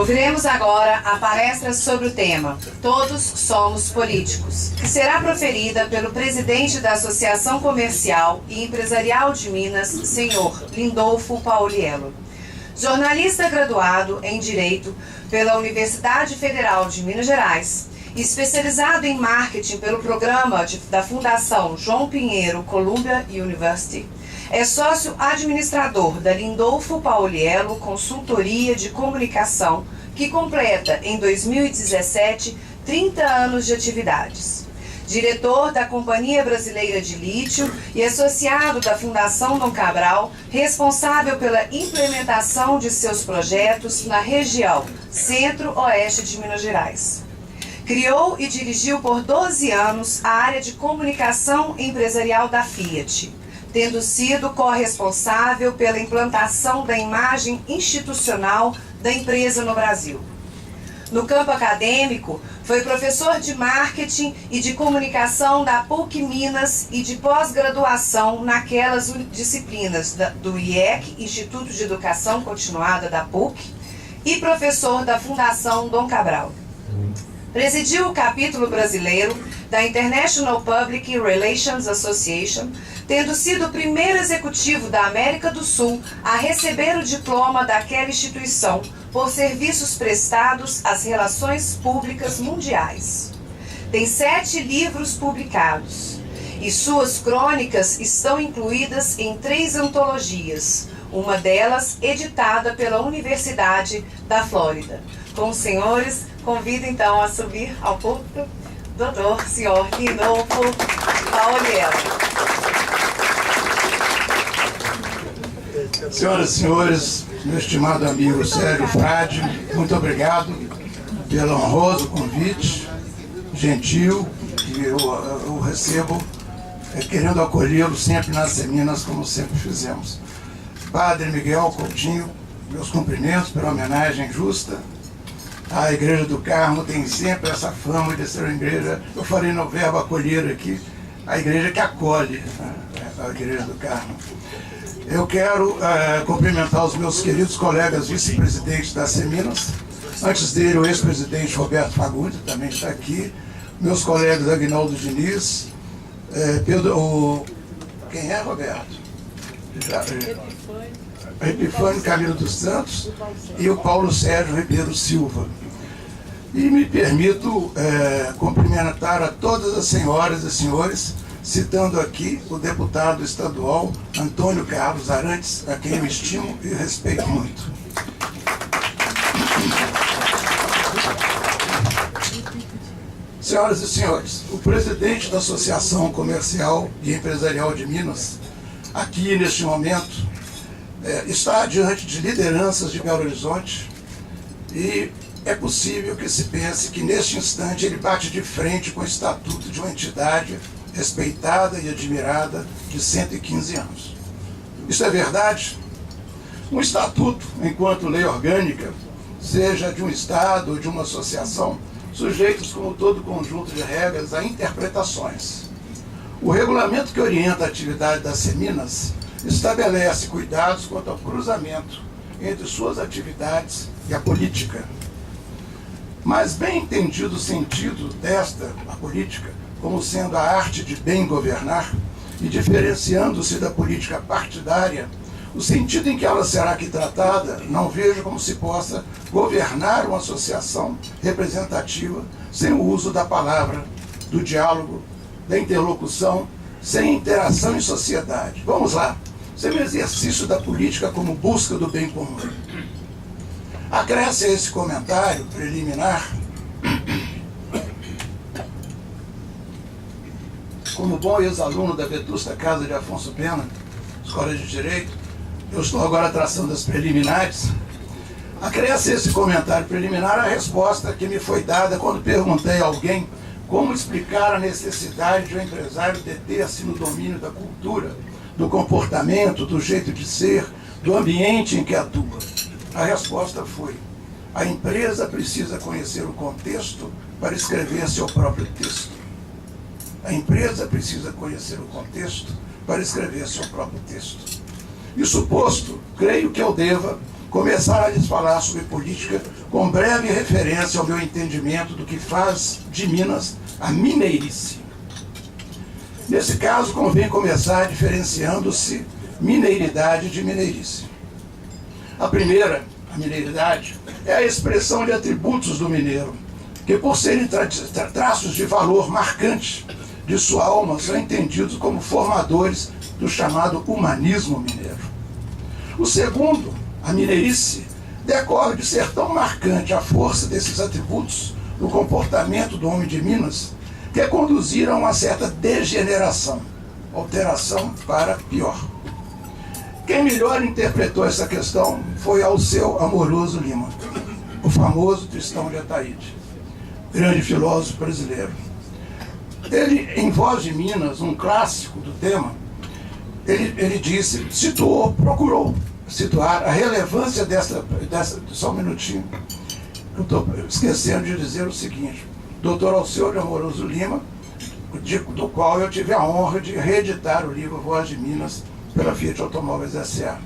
Ouviremos agora a palestra sobre o tema Todos Somos Políticos, que será proferida pelo presidente da Associação Comercial e Empresarial de Minas, senhor Lindolfo Pauliello. Jornalista graduado em Direito pela Universidade Federal de Minas Gerais, especializado em marketing pelo programa da Fundação João Pinheiro Columbia University, é sócio administrador da Lindolfo Pauliello Consultoria de Comunicação, que completa em 2017 30 anos de atividades. Diretor da Companhia Brasileira de Lítio e associado da Fundação Dom Cabral, responsável pela implementação de seus projetos na região Centro-Oeste de Minas Gerais. Criou e dirigiu por 12 anos a área de comunicação empresarial da Fiat, tendo sido corresponsável pela implantação da imagem institucional da empresa no Brasil. No campo acadêmico, foi professor de marketing e de comunicação da PUC Minas e de pós-graduação naquelas disciplinas do IEC, Instituto de Educação Continuada da PUC, e professor da Fundação Dom Cabral. Presidiu o capítulo brasileiro da International Public Relations Association, tendo sido o primeiro executivo da América do Sul a receber o diploma daquela instituição por serviços prestados às relações públicas mundiais. Tem 7 livros publicados e suas crônicas estão incluídas em 3 antologias, uma delas editada pela Universidade da Flórida. Com os senhores, convido então a subir ao púlpito doutor senhor Lindolfo Pauliello. Senhoras e senhores, meu estimado amigo Sérgio Frade, muito obrigado pelo honroso convite, gentil, que eu recebo, querendo acolhê-lo sempre nas seminas, como sempre fizemos. Padre Miguel Coutinho, meus cumprimentos pela homenagem justa. A Igreja do Carmo tem sempre essa fama de ser uma igreja, eu falei no verbo acolher aqui, a igreja que acolhe, a Igreja do Carmo. Eu quero cumprimentar os meus queridos colegas vice-presidentes da Seminas, antes dele o ex-presidente Roberto Fagundes, também está aqui, meus colegas Aguinaldo Diniz, quem é Roberto? Epifânio Camilo dos Santos e o Paulo Sérgio Ribeiro Silva. E me permito cumprimentar a todas as senhoras e senhores, citando aqui o deputado estadual Antônio Carlos Arantes, a quem eu estimo e respeito muito. Senhoras e senhores, o presidente da Associação Comercial e Empresarial de Minas, aqui neste momento, está diante de lideranças de Belo Horizonte e é possível que se pense que neste instante ele bate de frente com o estatuto de uma entidade respeitada e admirada de 115 anos. Isso é verdade? Um estatuto, enquanto lei orgânica, seja de um Estado ou de uma associação, sujeitos como todo conjunto de regras a interpretações. O regulamento que orienta a atividade das Seminas estabelece cuidados quanto ao cruzamento entre suas atividades e a política. Mas bem entendido o sentido a política, como sendo a arte de bem governar, e diferenciando-se da política partidária, o sentido em que ela será aqui tratada, não vejo como se possa governar uma associação representativa sem o uso da palavra, do diálogo, da interlocução, sem interação em sociedade. Vamos lá. Sem o exercício da política como busca do bem comum. Acresce a esse comentário preliminar, como bom ex-aluno da vetusta Casa de Afonso Pena, Escola de Direito, eu estou agora traçando as preliminares. Acresce a esse comentário preliminar a resposta que me foi dada quando perguntei a alguém como explicar a necessidade de um empresário deter-se no domínio da cultura, do comportamento, do jeito de ser, do ambiente em que atua. A resposta foi: a empresa precisa conhecer o contexto para escrever seu próprio texto. A empresa precisa conhecer o contexto para escrever seu próprio texto. Isso posto, creio que eu deva começar a lhes falar sobre política com breve referência ao meu entendimento do que faz de Minas a mineirice. Nesse caso, convém começar diferenciando-se mineiridade de mineirice. A primeira, a mineiridade, é a expressão de atributos do mineiro, que por serem traços de valor marcante de sua alma, são entendidos como formadores do chamado humanismo mineiro. O segundo, a mineirice, decorre de ser tão marcante a força desses atributos no comportamento do homem de Minas, que conduziram a uma certa degeneração, alteração para pior. Quem melhor interpretou essa questão foi Alceu Amoroso Lima, o famoso Tristão de Ataíde, grande filósofo brasileiro. Ele, em Voz de Minas, um clássico do tema, ele disse, procurou situar a relevância dessa. Só um minutinho, eu estou esquecendo de dizer o seguinte: Dr. Alceu de Amoroso Lima, do qual eu tive a honra de reeditar o livro Voz de Minas pela Fiat Automóveis S.A.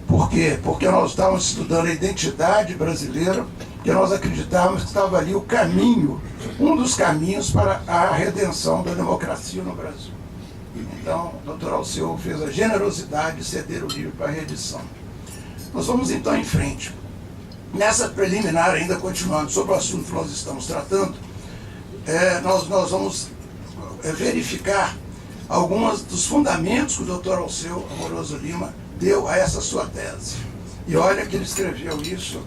Por quê? Porque nós estávamos estudando a identidade brasileira, que nós acreditávamos que estava ali o caminho, um dos caminhos para a redenção da democracia no Brasil. Então, o Dr. Alceu fez a generosidade de ceder o livro para a reedição. Nós vamos então em frente. Nessa preliminar, ainda continuando sobre o assunto que nós estamos tratando, nós vamos verificar alguns dos fundamentos que o Dr. Alceu Amoroso Lima deu a essa sua tese. E olha que ele escreveu isso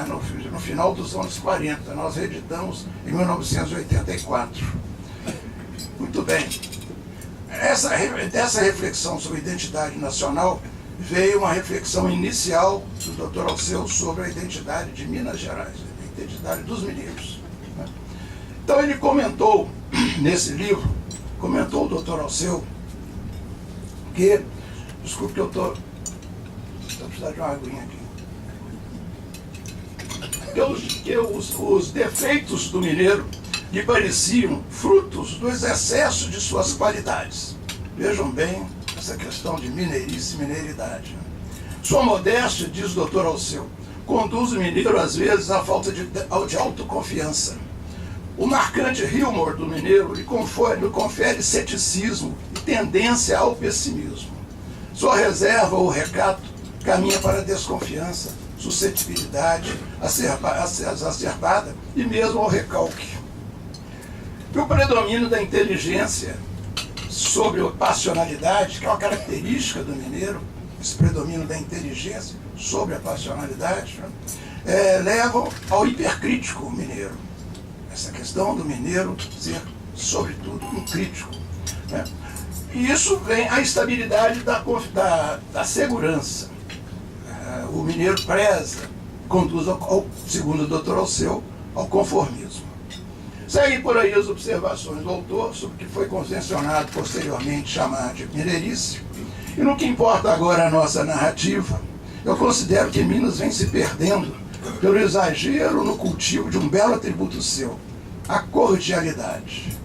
no final dos anos 40. Nós reeditamos em 1984. Muito bem. Dessa reflexão sobre identidade nacional veio uma reflexão inicial do Dr. Alceu sobre a identidade de Minas Gerais, a identidade dos mineiros. Então ele comentou, nesse livro, comentou o Dr. Alceu, que, desculpe que eu estou precisando de uma aguinha aqui, que os defeitos do mineiro lhe pareciam frutos do excesso de suas qualidades. Vejam bem essa questão de mineirice e mineiridade. Sua modéstia, diz o Dr. Alceu, conduz o mineiro às vezes à falta de autoconfiança. O marcante humor do mineiro lhe confere ceticismo e tendência ao pessimismo. Sua reserva ou recato caminha para a desconfiança, suscetibilidade exacerbada e mesmo ao recalque. E o predomínio da inteligência sobre a passionalidade, que é uma característica do mineiro, esse predomínio da inteligência sobre a passionalidade, levam ao hipercrítico mineiro. Essa questão do mineiro ser, sobretudo, um crítico. Né? E isso vem a estabilidade da segurança. O mineiro preza, conduz, segundo o Dr. Alceu, ao conformismo. Seguem por aí as observações do autor sobre o que foi convencionado posteriormente chamar de mineirice. E no que importa agora a nossa narrativa, eu considero que Minas vem se perdendo pelo exagero no cultivo de um belo atributo seu, a cordialidade.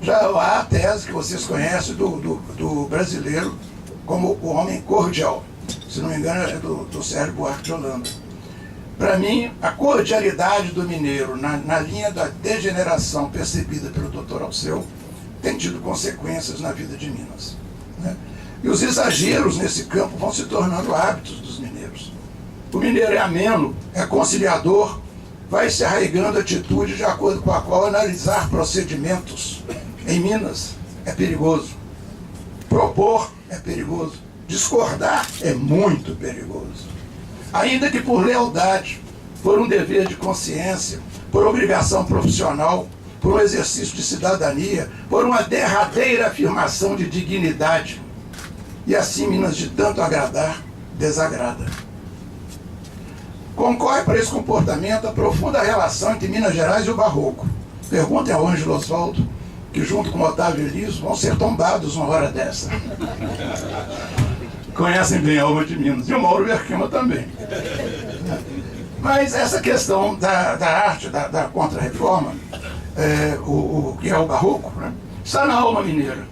Já há a tese que vocês conhecem do brasileiro como o homem cordial. Se não me engano, é do Sérgio Buarque de Holanda. Para mim, a cordialidade do mineiro na linha da degeneração percebida pelo Dr. Alceu tem tido consequências na vida de Minas. Né? E os exageros nesse campo vão se tornando hábitos dos mineiros. O mineiro é ameno, é conciliador, vai se arraigando atitude de acordo com a qual analisar procedimentos em Minas é perigoso. Propor é perigoso. Discordar é muito perigoso. Ainda que por lealdade, por um dever de consciência, por obrigação profissional, por um exercício de cidadania, por uma derradeira afirmação de dignidade. E assim Minas, de tanto agradar, desagrada. Concorre para esse comportamento a profunda relação entre Minas Gerais e o Barroco. Perguntem ao Ângelo Osvaldo, que junto com Otávio Elias vão ser tombados uma hora dessa. Conhecem bem a alma de Minas, e o Mauro Berquema também. Mas essa questão da arte, da contra-reforma, que é o barroco, né, está na alma mineira.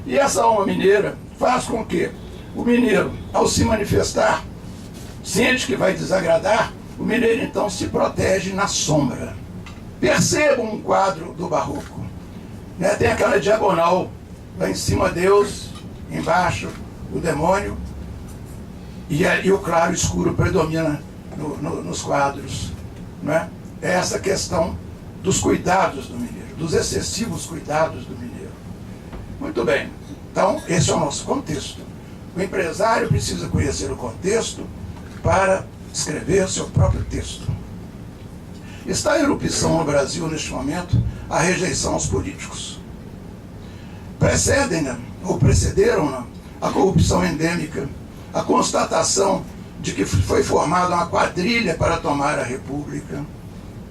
E essa alma mineira faz com que o mineiro, ao se manifestar, sente que vai desagradar, o mineiro então se protege na sombra. Percebam um quadro do barroco. Né? Tem aquela diagonal, lá em cima Deus, embaixo o demônio, e o claro e escuro predomina nos quadros. Né? É essa questão dos cuidados do mineiro, dos excessivos cuidados do mineiro. Muito bem, então esse é o nosso contexto. O empresário precisa conhecer o contexto para escrever seu próprio texto. Está em erupção no Brasil, neste momento, a rejeição aos políticos. Precedem-na, ou precederam-na, a corrupção endêmica, a constatação de que foi formada uma quadrilha para tomar a República,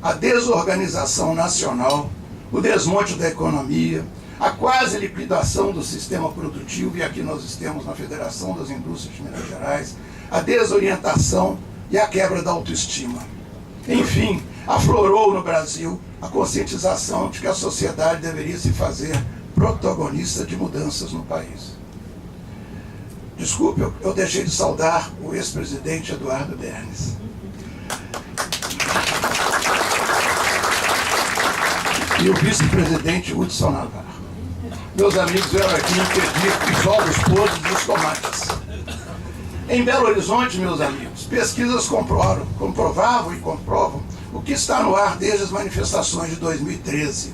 a desorganização nacional, o desmonte da economia, a quase liquidação do sistema produtivo, e aqui nós temos na Federação das Indústrias de Minas Gerais, a desorientação e a quebra da autoestima. Enfim, aflorou no Brasil a conscientização de que a sociedade deveria se fazer protagonista de mudanças no país. Desculpe, eu deixei de saudar o ex-presidente Eduardo Bernes. E o vice-presidente Hudson Navarro. Meus amigos vieram aqui impedir os ovos podres dos tomates. Em Belo Horizonte, meus amigos, pesquisas comprovavam e comprovam o que está no ar desde as manifestações de 2013.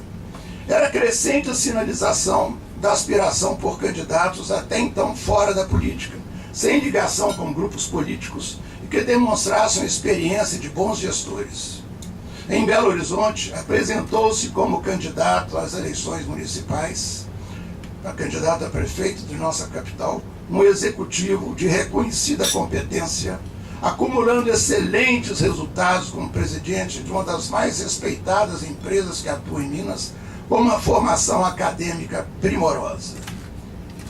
Era crescente a sinalização da aspiração por candidatos até então fora da política, sem ligação com grupos políticos e que demonstrassem experiência de bons gestores. Em Belo Horizonte, apresentou-se como candidato às eleições municipais, a candidato a prefeito de nossa capital, um executivo de reconhecida competência, acumulando excelentes resultados como presidente de uma das mais respeitadas empresas que atua em Minas, com uma formação acadêmica primorosa.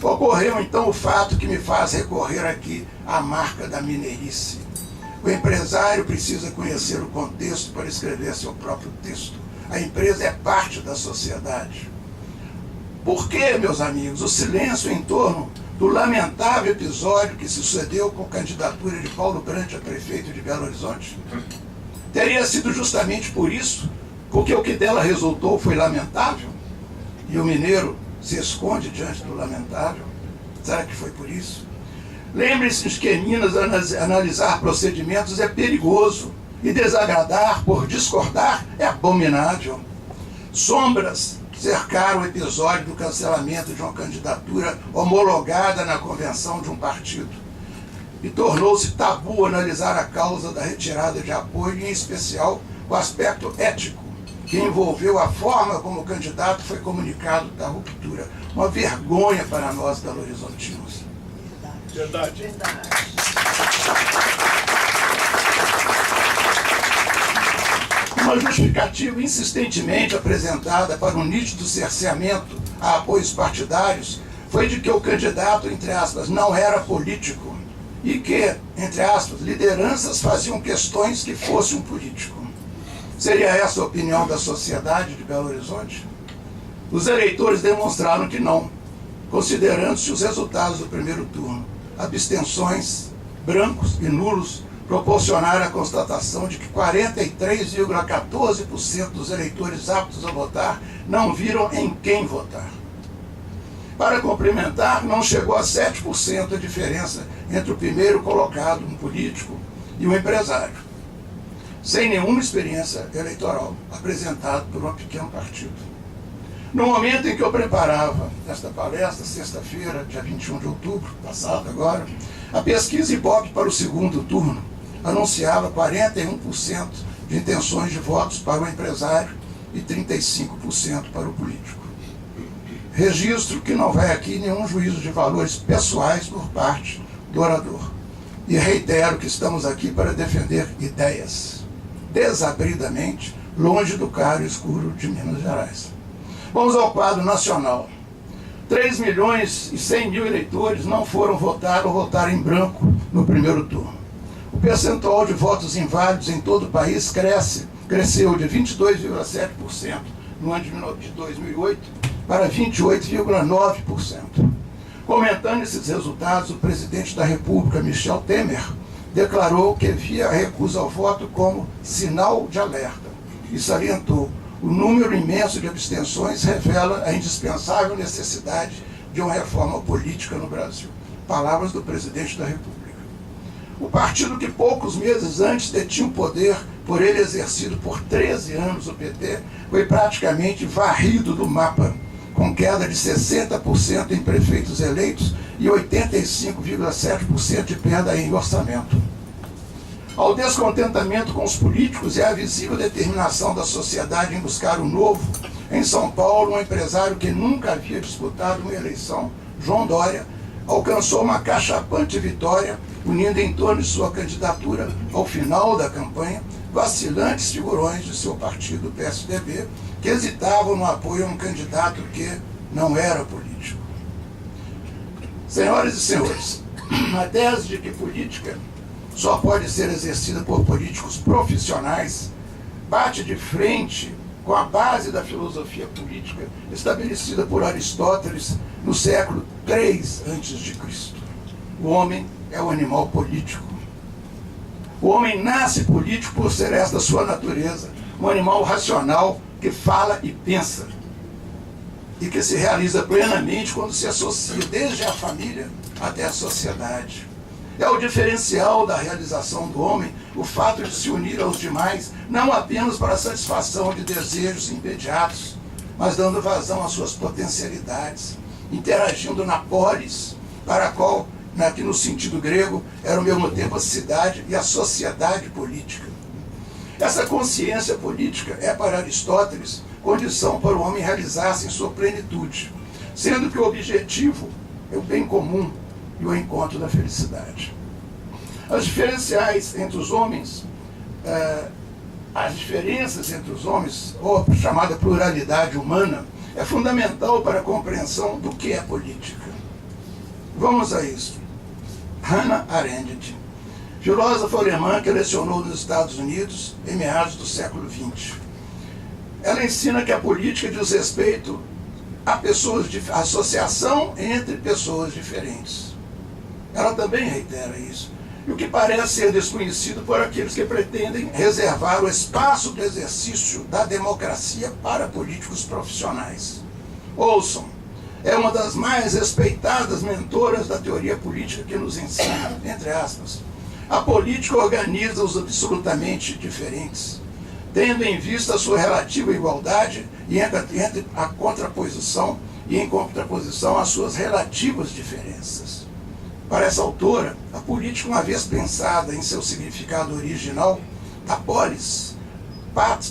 Ocorreu então o fato que me faz recorrer aqui à marca da mineirice. O empresário precisa conhecer o contexto para escrever seu próprio texto. A empresa é parte da sociedade. Por que, meus amigos, o silêncio em torno do lamentável episódio que se sucedeu com a candidatura de Paulo Brant a prefeito de Belo Horizonte? Teria sido justamente por isso, porque o que dela resultou foi lamentável, e o mineiro se esconde diante do lamentável? Será que foi por isso? Lembre-se de que em Minas analisar procedimentos é perigoso, e desagradar por discordar é abominável. Sombras cercaram o episódio do cancelamento de uma candidatura homologada na convenção de um partido. E tornou-se tabu analisar a causa da retirada de apoio, em especial o aspecto ético, que envolveu a forma como o candidato foi comunicado da ruptura. Uma vergonha para nós belo-horizontinos. Verdade. Uma justificativa insistentemente apresentada para um nítido cerceamento a apoios partidários foi de que o candidato, entre aspas, não era político e que, entre aspas, lideranças faziam questões que fosse um político. Seria essa a opinião da sociedade de Belo Horizonte? Os eleitores demonstraram que não, considerando-se os resultados do primeiro turno. Abstenções, brancos e nulos proporcionaram a constatação de que 43,14% dos eleitores aptos a votar não viram em quem votar. Para complementar, não chegou a 7% a diferença entre o primeiro colocado, um político, e um empresário, sem nenhuma experiência eleitoral, apresentado por um pequeno partido. No momento em que eu preparava esta palestra, sexta-feira, dia 21 de outubro, passado agora, a pesquisa Ibope para o segundo turno anunciava 41% de intenções de votos para o empresário e 35% para o político. Registro que não vai aqui nenhum juízo de valores pessoais por parte do orador. E reitero que estamos aqui para defender ideias, desabridamente, longe do claro e escuro de Minas Gerais. Vamos ao quadro nacional. 3.100.000 eleitores não foram votar ou votaram em branco no primeiro turno. O percentual de votos inválidos em todo o país cresceu de 22,7% no ano de 2008 para 28,9%. Comentando esses resultados, o presidente da República, Michel Temer, declarou que via a recusa ao voto como sinal de alerta e salientou: o número imenso de abstenções revela a indispensável necessidade de uma reforma política no Brasil. Palavras do presidente da República. O partido que poucos meses antes detinha o poder, por ele exercido por 13 anos, o PT, foi praticamente varrido do mapa, com queda de 60% em prefeitos eleitos e 85,7% de perda em orçamento. Ao descontentamento com os políticos e à visível determinação da sociedade em buscar o novo, em São Paulo, um empresário que nunca havia disputado uma eleição, João Dória, alcançou uma cachapante vitória, unindo em torno de sua candidatura, ao final da campanha, vacilantes figurões de seu partido, o PSDB, que hesitavam no apoio a um candidato que não era político. Senhoras e senhores, a tese de que política só pode ser exercida por políticos profissionais bate de frente com a base da filosofia política estabelecida por Aristóteles no século III a.C. O homem é o animal político. O homem nasce político por ser esta sua natureza, um animal racional que fala e pensa, e que se realiza plenamente quando se associa desde a família até a sociedade. É o diferencial da realização do homem o fato de se unir aos demais, não apenas para a satisfação de desejos imediatos, mas dando vazão às suas potencialidades, interagindo na polis, para a qual, que no sentido grego, era ao mesmo tempo a cidade e a sociedade política. Essa consciência política é, para Aristóteles, condição para o homem realizar-se em sua plenitude, sendo que o objetivo é o bem comum e o encontro da felicidade. As diferenças entre os homens, ou a chamada pluralidade humana, é fundamental para a compreensão do que é política. Vamos a isso. Hannah Arendt, filósofa alemã que lecionou nos Estados Unidos em meados do século XX. Ela ensina que a política diz respeito a associação entre pessoas diferentes. Ela também reitera isso, e o que parece ser desconhecido por aqueles que pretendem reservar o espaço do exercício da democracia para políticos profissionais. Ouçam, é uma das mais respeitadas mentoras da teoria política que nos ensina, entre aspas, a política organiza os absolutamente diferentes, tendo em vista a sua relativa igualdade e entre a contraposição e em contraposição às suas relativas diferenças. Para essa autora, a política, uma vez pensada em seu significado original, a polis,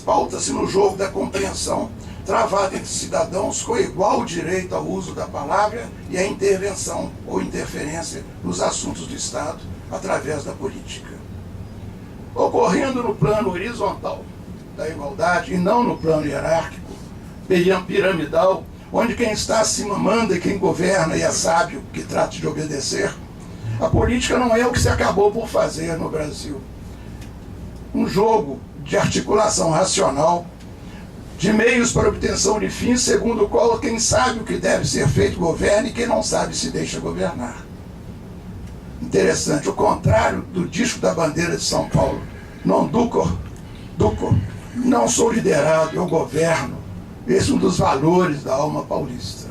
pauta-se no jogo da compreensão, travada entre cidadãos com igual direito ao uso da palavra e à intervenção ou interferência nos assuntos do Estado através da política. Ocorrendo no plano horizontal da igualdade e não no plano hierárquico, piramidal, onde quem está acima manda e quem governa e é sábio que trata de obedecer, a política não é o que se acabou por fazer no Brasil. Um jogo de articulação racional, de meios para obtenção de fins, segundo o qual quem sabe o que deve ser feito governa e quem não sabe se deixa governar. Interessante, o contrário do disco da bandeira de São Paulo. Non ducor, não sou liderado, eu governo. Esse é um dos valores da alma paulista.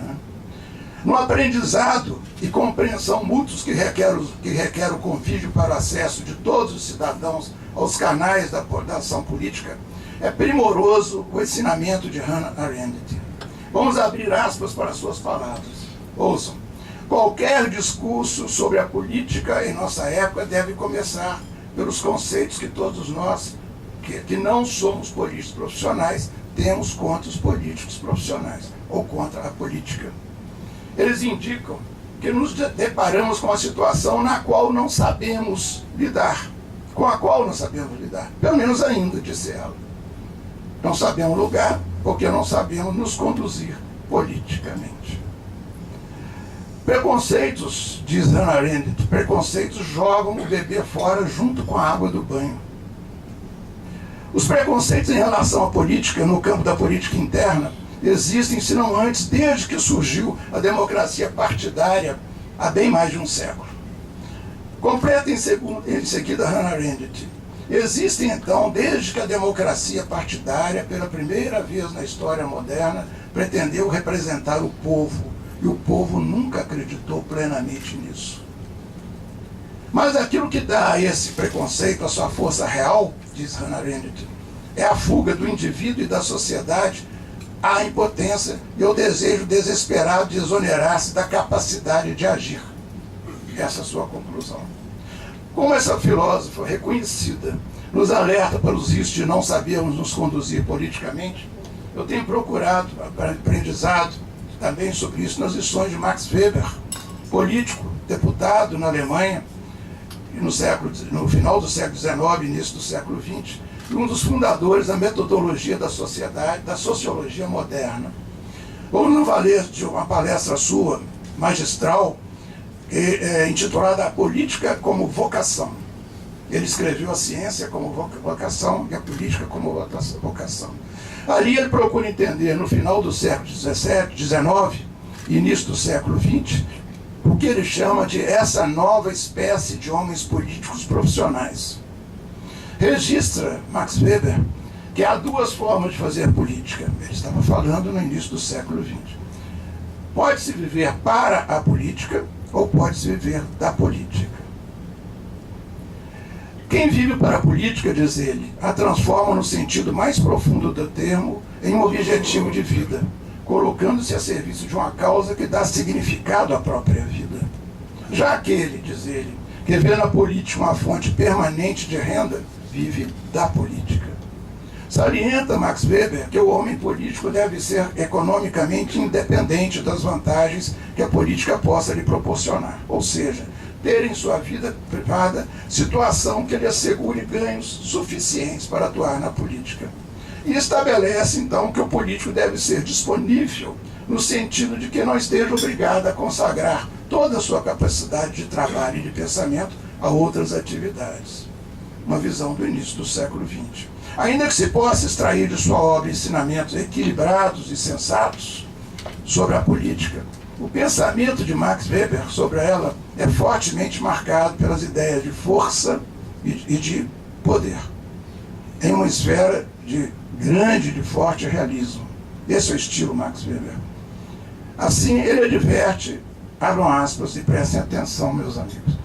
No aprendizado e compreensão mútuos que requer o convívio para o acesso de todos os cidadãos aos canais da ação política, é primoroso o ensinamento de Hannah Arendt. Vamos abrir aspas para suas palavras. Ouçam. Qualquer discurso sobre a política em nossa época deve começar pelos conceitos que todos nós, que não somos políticos profissionais, temos contra os políticos profissionais, ou contra a política. Eles indicam que nos deparamos com uma situação na qual não sabemos lidar, pelo menos ainda, disse ela. Não sabemos lugar, porque não sabemos nos conduzir politicamente. Preconceitos, diz Hannah Arendt, preconceitos jogam o bebê fora junto com a água do banho. Os preconceitos em relação à política, no campo da política interna, existem, se não antes, desde que surgiu a democracia partidária, há bem mais de um século. Completa em seguida Hannah Arendt. Existem, então, desde que a democracia partidária, pela primeira vez na história moderna, pretendeu representar o povo, e o povo nunca acreditou plenamente nisso. Mas aquilo que dá a esse preconceito a sua força real, diz Hannah Arendt, é a fuga do indivíduo e da sociedade à impotência e ao desejo desesperado de exonerar-se da capacidade de agir. Essa é a sua conclusão. Como essa filósofa reconhecida nos alerta para os riscos de não sabermos nos conduzir politicamente, eu tenho procurado aprendizado também sobre isso nas lições de Max Weber, político, deputado na Alemanha, no final do século XIX e início do século XX, e um dos fundadores da metodologia da sociedade, da sociologia moderna. Vamos nos valer de uma palestra sua, magistral, intitulada A Política como Vocação. Ele escreveu a ciência como vocação e a política como vocação. Ali ele procura entender, no final do século XVII, XIX e início do século XX, o que ele chama de essa nova espécie de homens políticos profissionais. Registra Max Weber que há duas formas de fazer política. Ele estava falando no início do século XX. Pode-se viver para a política ou pode-se viver da política. Quem vive para a política, diz ele, a transforma no sentido mais profundo do termo em um objetivo de vida, colocando-se a serviço de uma causa que dá significado à própria vida. Já aquele, diz ele, que vê na política uma fonte permanente de renda, vive da política. Salienta Max Weber que o homem político deve ser economicamente independente das vantagens que a política possa lhe proporcionar, ou seja, ter em sua vida privada situação que lhe assegure ganhos suficientes para atuar na política. E estabelece, então, que o político deve ser disponível no sentido de que não esteja obrigado a consagrar toda a sua capacidade de trabalho e de pensamento a outras atividades. Uma visão do início do século XX. Ainda que se possa extrair de sua obra ensinamentos equilibrados e sensatos sobre a política, o pensamento de Max Weber sobre ela é fortemente marcado pelas ideias de força e de poder, em uma esfera de grande e forte realismo. Esse é o estilo Max Weber. Assim, ele adverte, abram aspas e prestem atenção, meus amigos.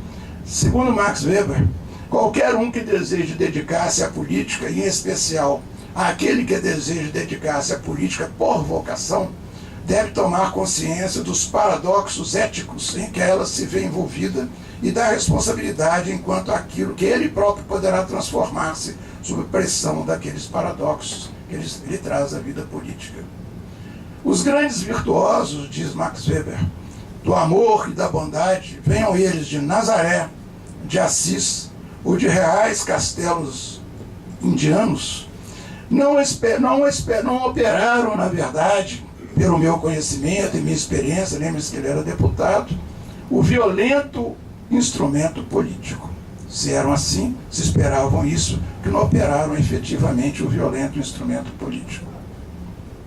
Segundo Max Weber, qualquer um que deseje dedicar-se à política, e em especial àquele que deseja dedicar-se à política por vocação, deve tomar consciência dos paradoxos éticos em que ela se vê envolvida e da responsabilidade enquanto aquilo que ele próprio poderá transformar-se sob pressão daqueles paradoxos que ele traz à vida política. Os grandes virtuosos, diz Max Weber, do amor e da bondade, venham eles de Nazaré, de Assis ou de reais castelos indianos, não operaram, na verdade, pelo meu conhecimento e minha experiência, lembre-se que ele era deputado, o violento instrumento político. Se eram assim, se esperavam isso, que não operaram efetivamente o violento instrumento político.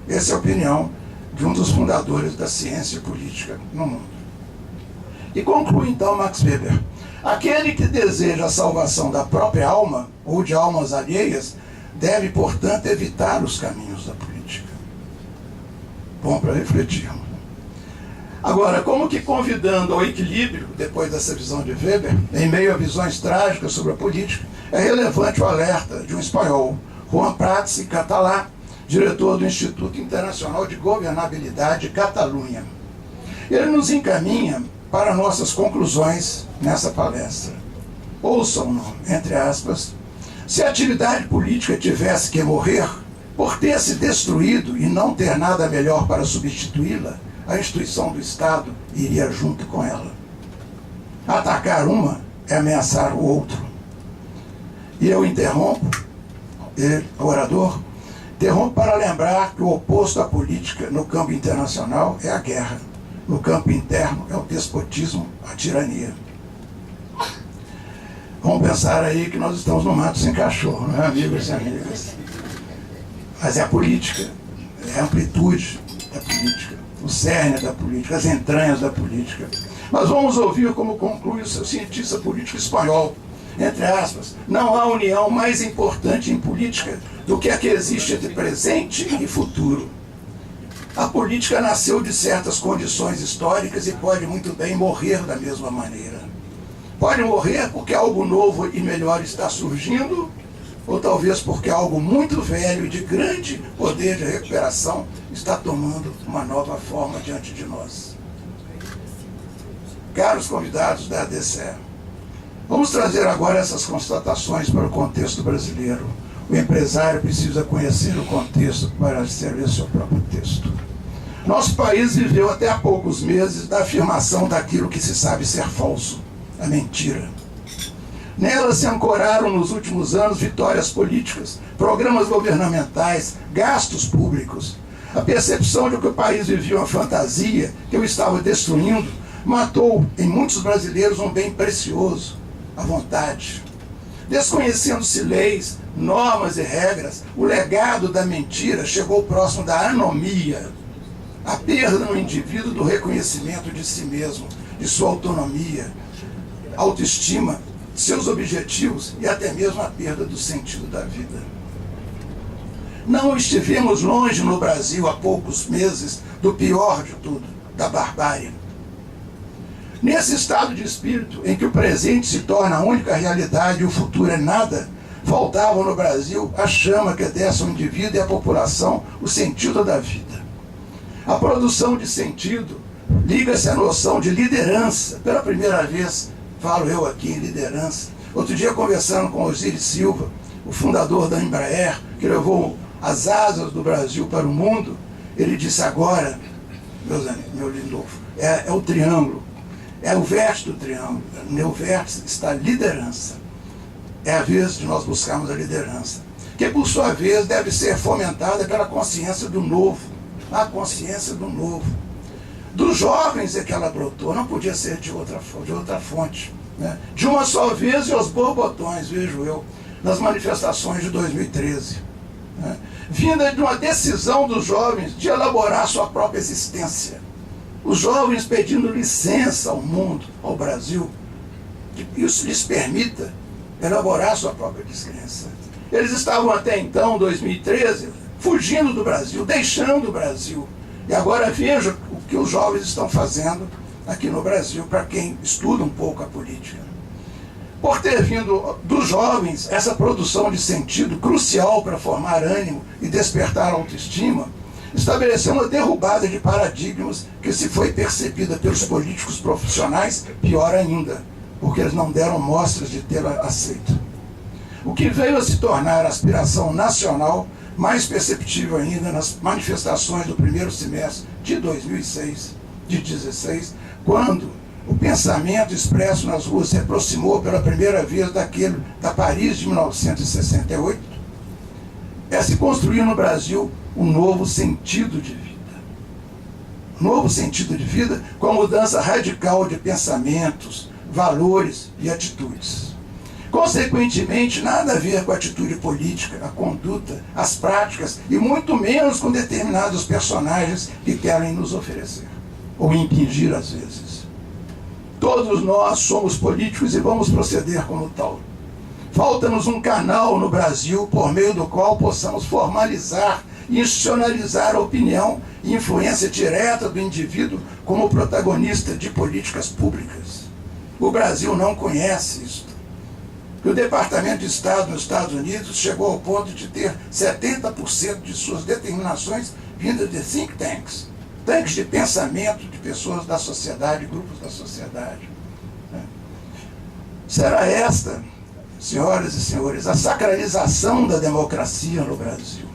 Essa é a opinião de um dos fundadores da ciência política no mundo. E conclui então Max Weber: aquele que deseja a salvação da própria alma, ou de almas alheias, deve, portanto, evitar os caminhos da política. Bom para refletirmos. Agora, como que convidando ao equilíbrio, depois dessa visão de Weber, em meio a visões trágicas sobre a política, é relevante o alerta de um espanhol, Juan Prats y Catalá, diretor do Instituto Internacional de Governabilidade de Catalunha. Ele nos encaminha para nossas conclusões nessa palestra. Ouçam-no, entre aspas, se a atividade política tivesse que morrer, por ter se destruído e não ter nada melhor para substituí-la, a instituição do Estado iria junto com ela. Atacar uma é ameaçar o outro. E eu interrompo, o orador, interrompo para lembrar que o oposto à política no campo internacional é a guerra. No campo interno é o despotismo, a tirania. Vamos pensar aí que nós estamos no mato sem cachorro, não é, amigos e amigas? Mas é a política, é a amplitude da política, o cerne da política, as entranhas da política. Mas vamos ouvir como conclui o seu cientista político espanhol. Entre aspas, não há união mais importante em política do que a que existe entre presente e futuro. A política nasceu de certas condições históricas e pode muito bem morrer da mesma maneira. Pode morrer porque algo novo e melhor está surgindo, ou talvez porque algo muito velho e de grande poder de recuperação está tomando uma nova forma diante de nós. Caros convidados da ADCE, vamos trazer agora essas constatações para o contexto brasileiro. O empresário precisa conhecer o contexto para escrever seu próprio texto. Nosso país viveu até há poucos meses da afirmação daquilo que se sabe ser falso, a mentira. Nela se ancoraram nos últimos anos vitórias políticas, programas governamentais, gastos públicos. A percepção de que o país vivia uma fantasia que o estava destruindo matou em muitos brasileiros um bem precioso, a vontade. Desconhecendo-se leis, normas e regras, o legado da mentira chegou próximo da anomia, a perda no indivíduo do reconhecimento de si mesmo, de sua autonomia, autoestima, seus objetivos e até mesmo a perda do sentido da vida. Não estivemos longe no Brasil há poucos meses do pior de tudo, da barbárie. Nesse estado de espírito em que o presente se torna a única realidade e o futuro é nada, faltava no Brasil a chama que desse ao indivíduo e à população o sentido da vida. A produção de sentido liga-se à noção de liderança. Pela primeira vez, falo eu aqui em liderança. Outro dia, conversando com Osiris Silva, o fundador da Embraer, que levou as asas do Brasil para o mundo, ele disse agora, meu Lindolfo, é o triângulo. É o vértice do triângulo. No meu vértice está a liderança. É a vez de nós buscarmos a liderança, que por sua vez deve ser fomentada pela consciência do novo. A consciência do novo. Dos jovens é que ela brotou, não podia ser de outra fonte. Né? De uma só vez e aos borbotões, vejo eu, nas manifestações de 2013. Né? Vinda de uma decisão dos jovens de elaborar sua própria existência. Os jovens pedindo licença ao mundo, ao Brasil, que isso lhes permita elaborar sua própria existência. Eles estavam até então, 2013, fugindo do Brasil, deixando o Brasil. E agora veja o que os jovens estão fazendo aqui no Brasil, para quem estuda um pouco a política. Por ter vindo dos jovens essa produção de sentido crucial para formar ânimo e despertar autoestima, estabeleceu uma derrubada de paradigmas que, se foi percebida pelos políticos profissionais, pior ainda, porque eles não deram mostras de tê-la aceito. O que veio a se tornar a aspiração nacional, mais perceptível ainda nas manifestações do primeiro semestre de 2016, quando o pensamento expresso nas ruas se aproximou pela primeira vez daquele da Paris de 1968, é se construir no Brasil um novo sentido de vida. Novo sentido de vida com a mudança radical de pensamentos, valores e atitudes. Consequentemente, nada a ver com a atitude política, a conduta, as práticas e muito menos com determinados personagens que querem nos oferecer, ou impingir às vezes. Todos nós somos políticos e vamos proceder como tal. Falta-nos um canal no Brasil por meio do qual possamos formalizar e institucionalizar a opinião e influência direta do indivíduo como protagonista de políticas públicas. O Brasil não conhece isso. O Departamento de Estado nos Estados Unidos chegou ao ponto de ter 70% de suas determinações vindas de think tanks, tanques de pensamento de pessoas da sociedade, grupos da sociedade. Será esta, senhoras e senhores, a sacralização da democracia no Brasil.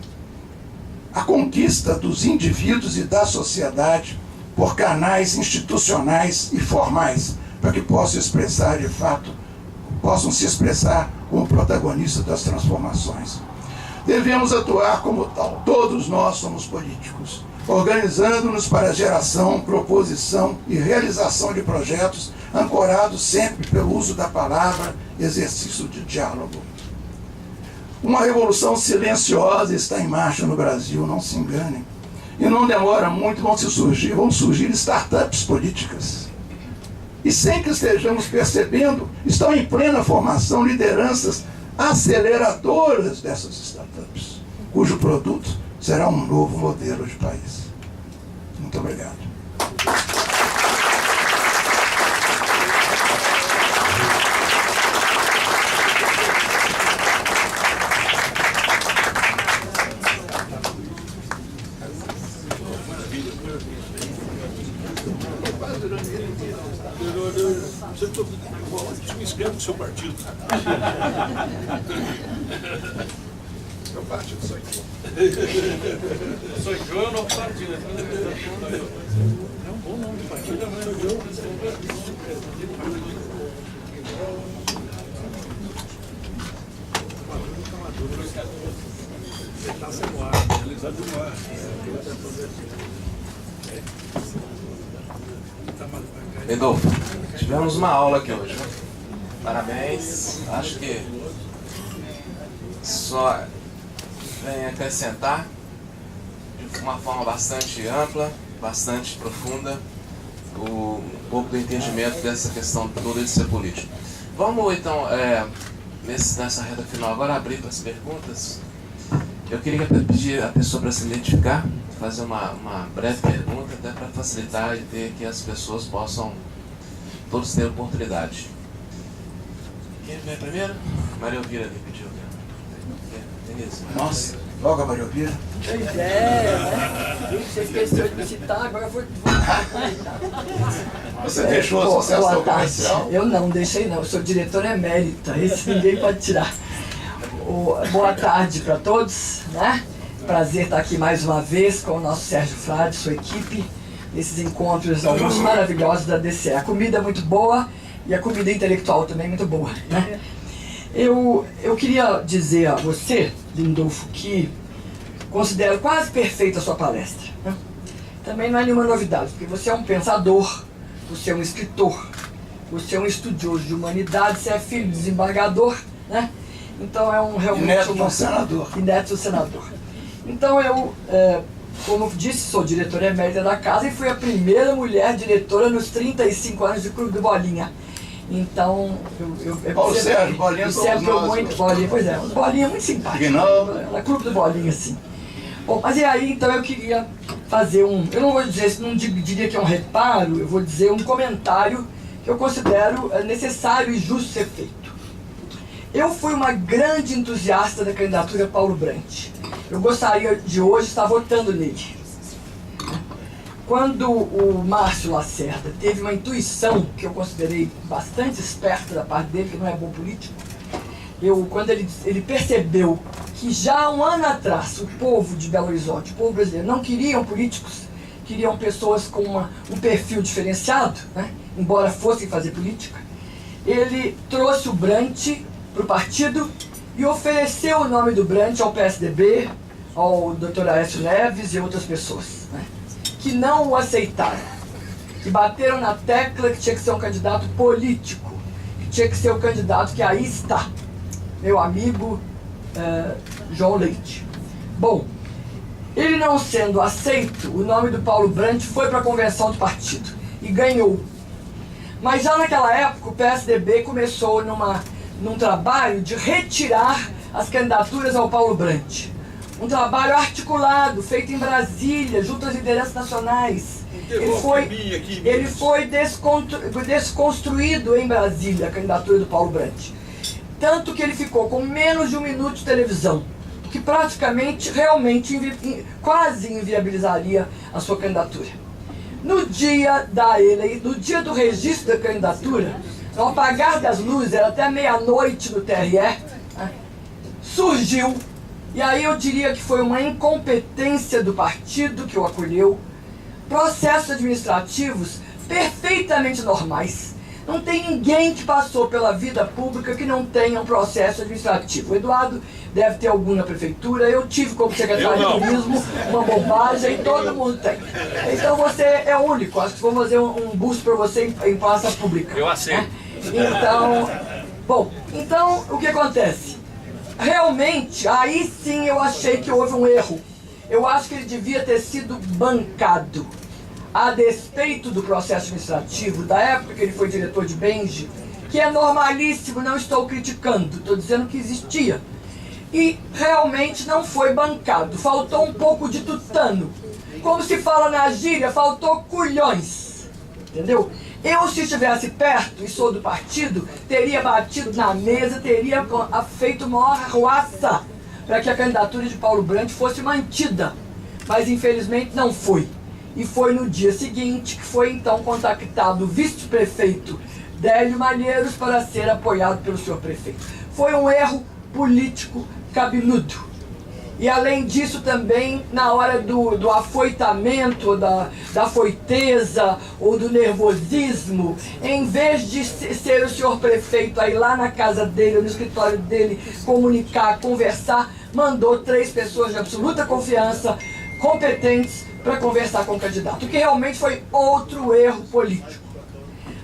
A conquista dos indivíduos e da sociedade por canais institucionais e formais, para que possam expressar de fato, possam se expressar como protagonistas das transformações. Devemos atuar como tal. Todos nós somos políticos, organizando-nos para a geração, proposição e realização de projetos ancorados sempre pelo uso da palavra, exercício de diálogo. Uma revolução silenciosa está em marcha no Brasil, não se enganem. E não demora muito, vão surgir startups políticas. e sem que estejamos percebendo, estão em plena formação lideranças aceleradoras dessas startups, cujo produto será um novo modelo de país. Muito obrigado. Você me inscreve no seu partido. Meu partido sou aqui. Sou eu, não partido. É um bom nome de partido. Está sendo ar, realizado no ar. Edolfo, tivemos uma aula aqui hoje. Parabéns. Acho que só vem acrescentar de uma forma bastante ampla, bastante profunda, um pouco do entendimento dessa questão toda de ser político. Vamos então, nessa reta final agora, abrir para as perguntas. Eu queria pedir a pessoa para se identificar, fazer uma breve pergunta, até para facilitar e ter que as pessoas possam todos ter oportunidade. Quem vem primeiro? Maria Elvira me pediu. Denise. Nossa, logo a Maria Elvira. Pois é, né? Você esqueceu de me citar, agora eu vou... Você deixou a associação Boa tarde. comercial? Eu não deixei não, eu sou diretora emérita, esse ninguém pode tirar. Boa tarde para todos, né? Prazer estar aqui mais uma vez com o nosso Sérgio Frade, sua equipe, nesses encontros alguns maravilhosos da DCE. A comida é muito boa e a comida intelectual também é muito boa, né? Eu queria dizer a você, Lindolfo, que considero quase perfeita a sua palestra, né? Também não é nenhuma novidade, porque você é um pensador, você é um escritor, você é um estudioso de humanidade, você é filho de desembargador, né? Então realmente... E neto do senador. E neto do senador. Então eu, como disse, sou diretora emérita da casa e fui a primeira mulher diretora nos 35 anos do Clube do Bolinha. Então, Paulo Sérgio, Bolinha somos nós. Muito Bolinha, pois é, Bolinha é muito simpático. Não. É Clube do Bolinha, sim. Bom, mas e aí, então eu queria fazer eu não vou dizer, não diria que é um reparo, eu vou dizer um comentário que eu considero necessário e justo ser feito. Eu fui uma grande entusiasta da candidatura Paulo Brandt. Eu gostaria de hoje estar votando nele. Quando o Márcio Lacerda teve uma intuição, que eu considerei bastante esperta da parte dele, que não é bom político, quando ele percebeu que já um ano atrás o povo de Belo Horizonte, o povo brasileiro, não queriam políticos, queriam pessoas com um perfil diferenciado, né, embora fossem fazer política, ele trouxe o Brandt para o partido e ofereceu o nome do Brandt ao PSDB, ao Dr. Aécio Neves e outras pessoas, né, que não o aceitaram, que bateram na tecla que tinha que ser um candidato político, que tinha que ser o candidato que aí está, meu amigo João Leite. Bom, ele não sendo aceito, o nome do Paulo Brandt foi para a convenção do partido e ganhou. Mas já naquela época o PSDB começou num trabalho de retirar as candidaturas ao Paulo Brandt. Um trabalho articulado, feito em Brasília, junto às lideranças nacionais. Ele foi desconstruído em Brasília, a candidatura do Paulo Brandt. Tanto que ele ficou com menos de 1 minuto de televisão, que praticamente, realmente, quase inviabilizaria a sua candidatura. No dia do registro da candidatura, no apagar das luzes, era até meia-noite no TRE, né, surgiu, e aí eu diria que foi uma incompetência do partido que o acolheu, processos administrativos perfeitamente normais. Não tem ninguém que passou pela vida pública que não tenha um processo administrativo. O Eduardo deve ter algum na prefeitura, eu tive como secretário de turismo uma bobagem, todo mundo tem. Então você é único, acho que vou fazer um busto para você em praça pública. Eu aceito. Então o que acontece? Realmente, aí sim eu achei que houve um erro. Eu acho que ele devia ter sido bancado. a despeito do processo administrativo, da época que ele foi diretor de Benji, que é normalíssimo, não estou criticando, estou dizendo que existia. E realmente não foi bancado, faltou um pouco de tutano. Como se fala na gíria, faltou culhões, entendeu? Eu, se estivesse perto e sou do partido, teria batido na mesa, teria feito maior arruaça para que a candidatura de Paulo Brandt fosse mantida. Mas infelizmente não foi. E foi no dia seguinte que foi então contactado o vice-prefeito Délio Malheiros para ser apoiado pelo senhor prefeito. Foi um erro político cabeludo. E além disso também, na hora do afoitamento, da foiteza ou do nervosismo, em vez de ser o senhor prefeito aí lá na casa dele, ou no escritório dele, comunicar, conversar, mandou 3 pessoas de absoluta confiança, competentes, para conversar com o candidato, o que realmente foi outro erro político.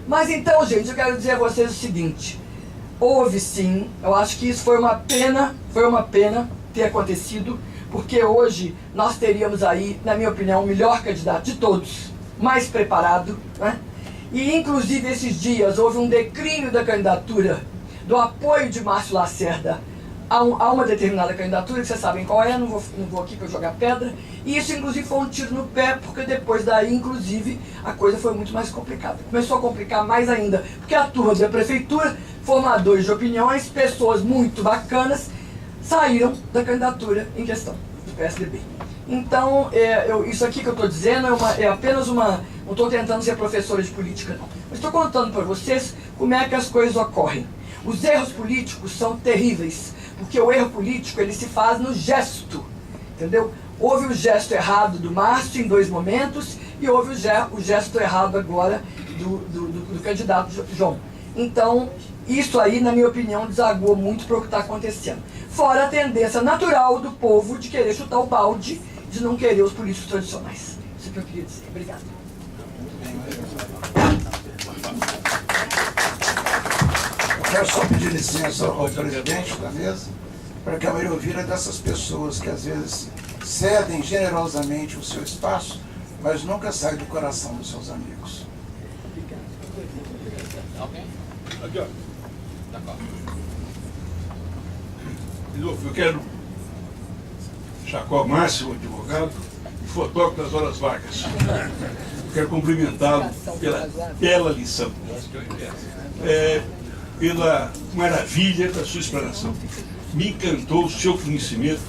Mas então, gente, eu quero dizer a vocês o seguinte, houve sim, eu acho que isso foi uma pena ter acontecido, porque hoje nós teríamos aí, na minha opinião, o melhor candidato de todos, mais preparado, né? E inclusive esses dias houve um declínio da candidatura, do apoio de Márcio Lacerda a uma determinada candidatura, que vocês sabem qual é, não vou aqui para jogar pedra, e isso inclusive foi um tiro no pé, porque depois daí, inclusive, a coisa foi muito mais complicada. Começou a complicar mais ainda, porque a turma da prefeitura, formadores de opiniões, pessoas muito bacanas, saíram da candidatura em questão, do PSDB. Então, isso aqui que eu estou dizendo é apenas uma... Não estou tentando ser professora de política, não. Mas estou contando para vocês como é que as coisas ocorrem. Os erros políticos são terríveis, porque o erro político ele se faz no gesto, entendeu? Houve o gesto errado do Márcio em 2 momentos e houve o gesto errado agora do candidato João. Então, isso aí, na minha opinião, desagou muito para o que está acontecendo. Fora a tendência natural do povo de querer chutar o balde, de não querer os políticos tradicionais. Isso que eu queria dizer. Obrigado. Quero só pedir licença ao presidente da mesa para que a maioria ouvira dessas pessoas que às vezes cedem generosamente o seu espaço, mas nunca saem do coração dos seus amigos. Aqui, ó. Eu quero Chacó Máximo, advogado, e fotógrafo das horas vagas. Eu quero cumprimentá-lo pela bela lição, pela maravilha da sua explanação. Me encantou o seu conhecimento,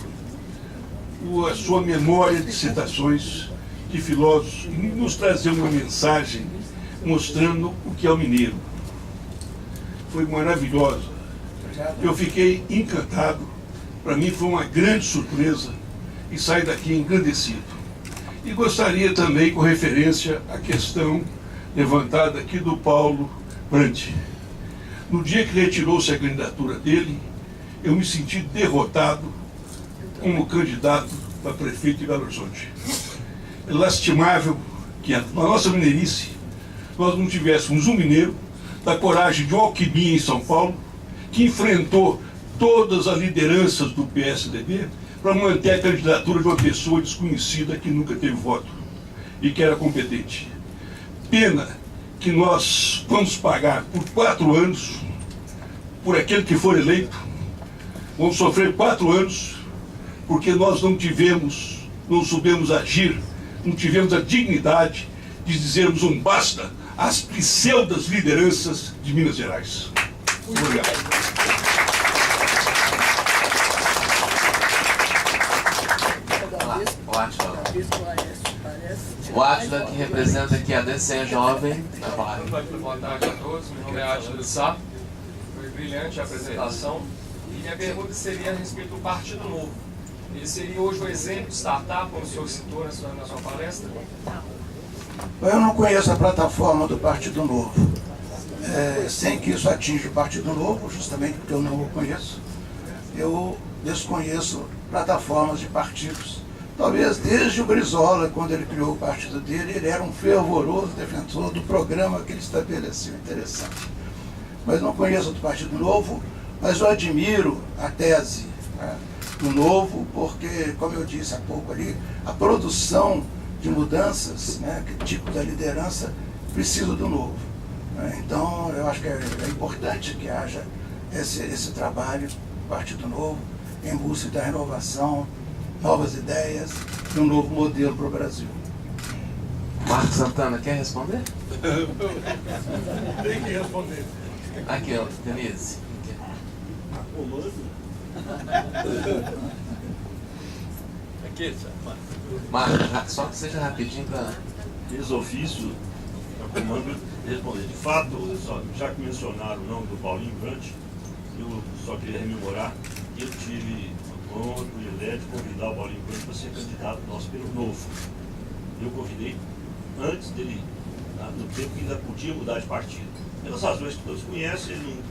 a sua memória de citações de filósofos, e nos trazer uma mensagem mostrando o que é o mineiro. Foi maravilhosa. Eu fiquei encantado. Para mim foi uma grande surpresa e saí daqui engrandecido. E gostaria também, com referência à questão levantada aqui do Paulo Brandt. No dia que retirou-se a candidatura dele, eu me senti derrotado como candidato para prefeito de Belo Horizonte. É lastimável que na nossa mineirice nós não tivéssemos um mineiro da coragem de um Alckmin em São Paulo, que enfrentou todas as lideranças do PSDB para manter a candidatura de uma pessoa desconhecida que nunca teve voto e que era competente. Pena que nós vamos pagar por 4 anos, por aquele que for eleito, vamos sofrer 4 anos, porque nós não soubemos agir, não tivemos a dignidade de dizermos um basta às pseudas lideranças de Minas Gerais. Obrigado. O Átila, que representa aqui a DCE Jovem, vai falar. Boa tarde a todos, meu nome é Átila do Sá. Foi brilhante a apresentação. E minha pergunta seria a respeito do Partido Novo. Ele seria hoje o exemplo de startup, como o senhor citou na sua palestra? Eu não conheço a plataforma do Partido Novo. Sem que isso atinja o Partido Novo, justamente porque eu não o conheço, eu desconheço plataformas de partidos. Talvez desde o Brizola, quando ele criou o partido dele, ele era um fervoroso defensor do programa que ele estabeleceu, interessante. Mas não conheço do Partido Novo, mas eu admiro a tese, né, do Novo, porque, como eu disse há pouco ali, a produção de mudanças, né, que tipo da liderança precisa do novo. Então, eu acho que é importante que haja esse trabalho, Partido Novo, em busca da renovação, novas ideias e um novo modelo para o Brasil. Marcos Santana, quer responder? Tem que responder. Aqui, ó, Denise. Aqui, Marcos, só que seja rapidinho para... Esse ofício, a comando responder. De fato, já que mencionaram o nome do Paulinho Brant, eu só queria rememorar que eu tive a honra, o privilégio de convidar o Paulinho Brant para ser candidato nosso pelo Novo. Eu convidei antes dele, no tempo que ainda podia mudar de partido. Pelas razões que todos conhecem, ele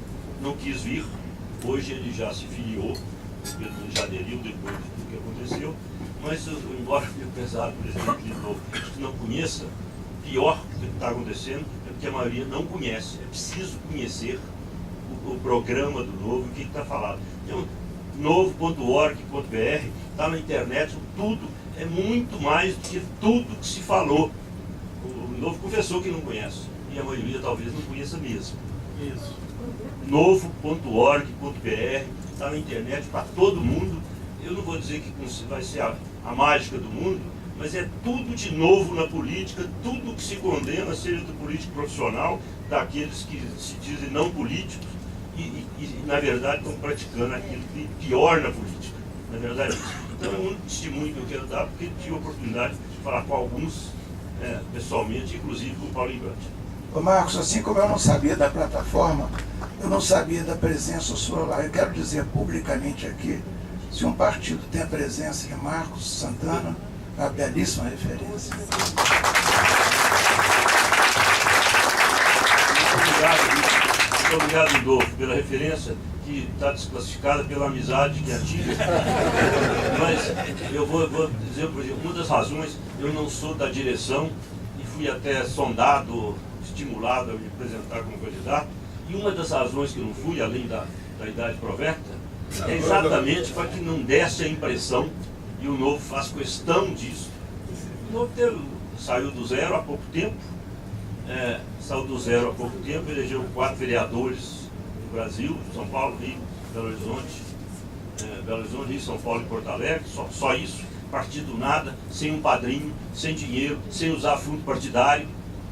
não quis vir. Hoje ele já se filiou, ele já aderiu depois de tudo que aconteceu. Mas, embora o pesado presidente Lindolfo não conheça, pior do que está acontecendo é porque a maioria não conhece. É preciso conhecer o programa do Novo, o que está falado. Então, novo.org.br, está na internet, tudo é muito mais do que tudo que se falou. O Novo confessou que não conhece, e a maioria talvez não conheça mesmo. Isso. Novo.org.br, está na internet para todo mundo. Eu não vou dizer que vai ser a mágica do mundo, mas é tudo de novo na política, tudo que se condena, seja do político profissional, daqueles que se dizem não políticos e na verdade, estão praticando aquilo que é pior na política. Na verdade, então é um único testemunho que eu quero dar, porque tive a oportunidade de falar com alguns pessoalmente, inclusive com o Paulinho Brant. Ô Marcos, assim como eu não sabia da plataforma, eu não sabia da presença sua lá. Eu quero dizer publicamente aqui, se um partido tem a presença de Marcos Santana, é uma belíssima referência. Muito obrigado, Lindolfo, pela referência, que está desclassificada pela amizade que é antiga. Mas eu vou dizer, por exemplo, uma das razões, eu não sou da direção e fui até sondado, estimulado a me apresentar como candidato, e uma das razões que eu não fui, além da idade provecta, é exatamente para que não desse a impressão, e o Novo faz questão disso. O Novo saiu do zero há pouco tempo, elegeu 4 vereadores no Brasil, São Paulo, Rio, Belo Horizonte, Rio, São Paulo e Porto Alegre, só isso, partido nada, sem um padrinho, sem dinheiro, sem usar fundo partidário,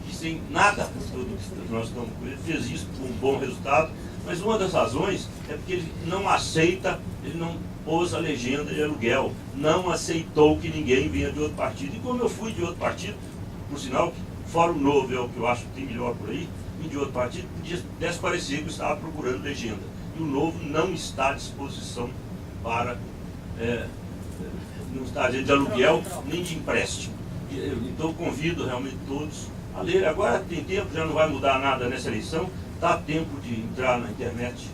e sem nada. Ele fez isso com um bom resultado. Mas uma das razões é porque ele não aceita, ele não pôs a legenda de aluguel, não aceitou que ninguém venha de outro partido. E como eu fui de outro partido, por sinal, fora o Novo é o que eu acho que tem melhor por aí, vim de outro partido, pudesse parecer que eu estava procurando legenda. E o Novo não está à disposição para, não está de aluguel nem de empréstimo. Então eu convido realmente todos a ler. Agora tem tempo, já não vai mudar nada nessa eleição. Dá tempo de entrar na internet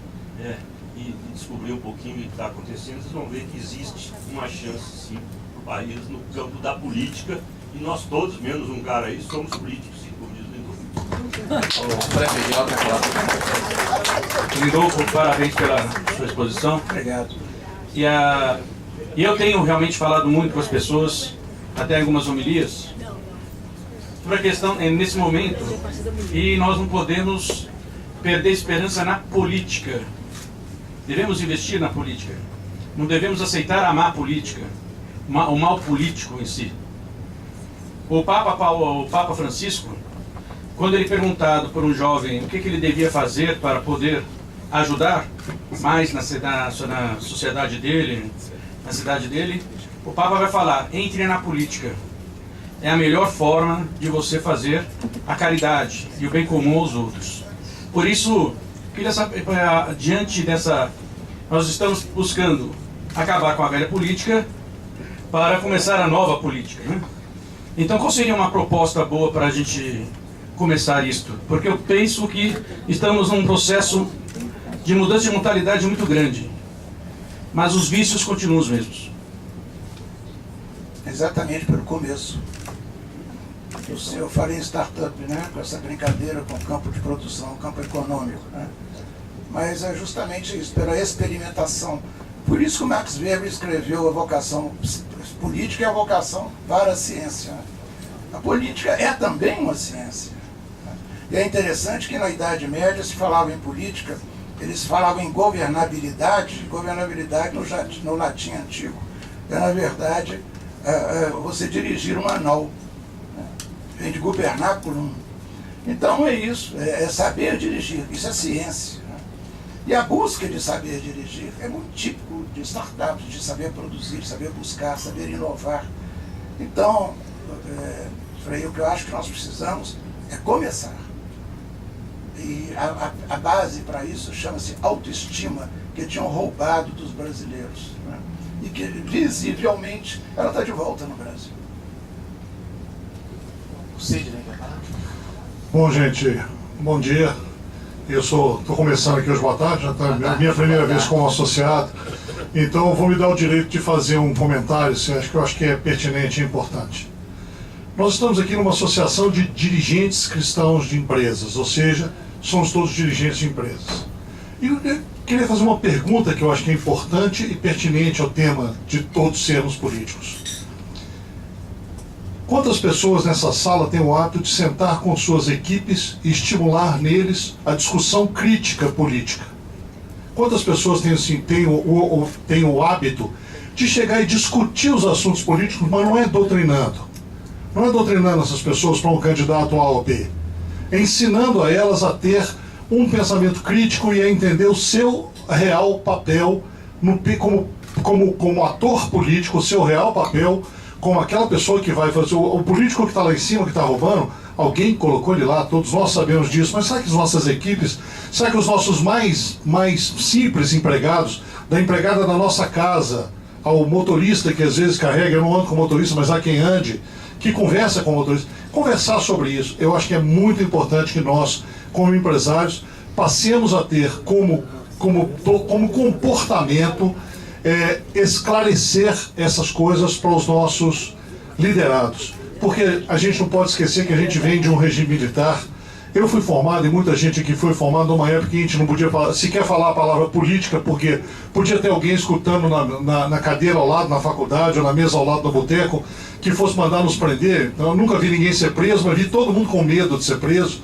e descobrir um pouquinho o que está acontecendo. Vocês vão ver que existe uma chance, sim, para o país no campo da política. E nós todos, menos um cara aí, somos políticos, sim, como diz o Lindolfo. Lindolfo, parabéns pela sua exposição. Obrigado. E eu tenho realmente falado muito com as pessoas, até algumas homilias, sobre a questão nesse momento, e nós não podemos perder esperança na política. Devemos investir na política. Não devemos aceitar a má política, o mal político em si. O Papa Francisco, quando ele perguntado por um jovem o que ele devia fazer para poder ajudar mais na sociedade dele, na cidade dele, o Papa vai falar: entre na política. É a melhor forma de você fazer a caridade e o bem comum aos outros. Por isso, diante dessa, nós estamos buscando acabar com a velha política para começar a nova política, né? Então, qual seria uma proposta boa para a gente começar isto? Porque eu penso que estamos num processo de mudança de mentalidade muito grande, mas os vícios continuam os mesmos. Exatamente pelo começo. Eu falei em startup, né, com essa brincadeira com o campo de produção, o campo econômico, né? Mas é justamente isso, pela experimentação. Por isso que o Max Weber escreveu a vocação política e a vocação para a ciência, né? A política é também uma ciência. E é interessante que na Idade Média se falava em política, eles falavam em governabilidade. Governabilidade no latim antigo é, na verdade, você dirigir um anel. Vem de gubernaculum. Então é isso, é saber dirigir, isso é ciência. E a busca de saber dirigir é muito típico de startups, de saber produzir, de saber buscar, saber inovar. Então, Frei, o que eu acho que nós precisamos é começar. E a base para isso chama-se autoestima, que tinham roubado dos brasileiros. Né? E que, visivelmente, ela está de volta no Brasil. O Sidney, quer falar? Bom, gente, bom dia. Eu estou começando aqui hoje, boa tarde, já tá minha primeira vez como associado, então eu vou me dar o direito de fazer um comentário, assim, que eu acho que é pertinente e importante. Nós estamos aqui numa associação de dirigentes cristãos de empresas, ou seja, somos todos dirigentes de empresas. E eu queria fazer uma pergunta que eu acho que é importante e pertinente ao tema de todos sermos políticos. Quantas pessoas nessa sala têm o hábito de sentar com suas equipes e estimular neles a discussão crítica política? Quantas pessoas têm o hábito de chegar e discutir os assuntos políticos, mas não é doutrinando? Não é doutrinando essas pessoas para um candidato A ou B. É ensinando a elas a ter um pensamento crítico e a entender o seu real papel como ator político, o seu real papel como aquela pessoa que vai fazer, o político que está lá em cima, que está roubando, alguém colocou ele lá, todos nós sabemos disso, mas será que as nossas equipes, será que os nossos mais simples empregados, da empregada da nossa casa, ao motorista que às vezes carrega, eu não ando com motorista, mas há quem ande, que conversa com o motorista, conversar sobre isso, eu acho que é muito importante que nós, como empresários, passemos a ter como comportamento esclarecer essas coisas para os nossos liderados. Porque a gente não pode esquecer que a gente vem de um regime militar. Eu fui formado, e muita gente aqui foi formada numa época que a gente não podia sequer falar a palavra política, porque podia ter alguém escutando na cadeira ao lado, na faculdade, ou na mesa ao lado do boteco, que fosse mandar nos prender. Então, eu nunca vi ninguém ser preso, mas vi todo mundo com medo de ser preso.